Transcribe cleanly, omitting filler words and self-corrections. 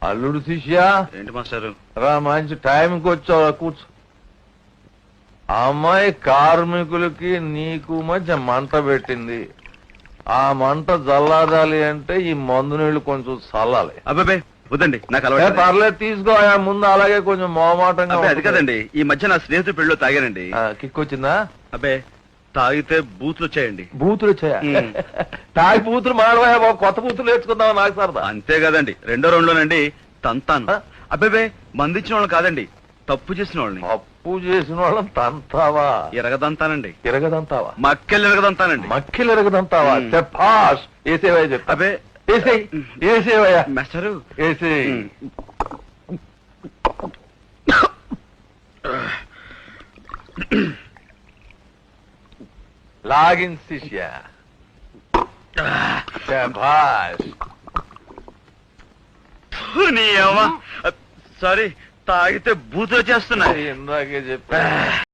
అల్లుడు శిష్యా, ఏంటి మాస్టారు? రా మంచి టైంకి వచ్చావు, కూర్చో. ఆ అమ్మాయి కార్మికులకి నీకు మధ్య మంట పెట్టింది. ఆ మంట జల్లాదాలి అంటే ఈ మందు నీళ్లు కొంచెం చల్లాలి. అబ్బాబే వద్దండి, నాకు అలవాటు. పర్లేదు తీసుకో. ముందు అలాగే కొంచెం మొహమాటంగా. అది కదండి, ఈ మధ్య నా స్నేహితుడు పెళ్ళిలో తాగానండి. కిక్ వచ్చిందా? అబ్బే తాగితే బూతులు వచ్చాయండి. బూతులు వచ్చాయా? తాగి బూతులు మాడవా బాబు, కొత్త బూతులు నేర్చుకుందాం నాకు సరదా. అంతే కదండి, రెండో రౌండ్లోనండి తంతాను. అబ్బాబే మందిచ్చిన వాళ్ళు కాదండి, తప్పు చేసిన వాళ్ళని. తప్పు చేసిన వాళ్ళని తంతావా? ఎరగదంతానండి. ఎరగదంతావా? మక్కెలు ఎరగదంతానండి. మక్కిలు ఎరగదంతావా? చెప్పాస్. ఏసేవయ్య చెప్ప. అబ్బే ఏసేయ్, ఏసేవయ్యా మాస్టరు. ఏసేయ్. లాగిన్ శిష్య. శభాష్. సారీ, తాగితే బూతులు చేస్తున్నాయి. ఇందాకే చెప్పా.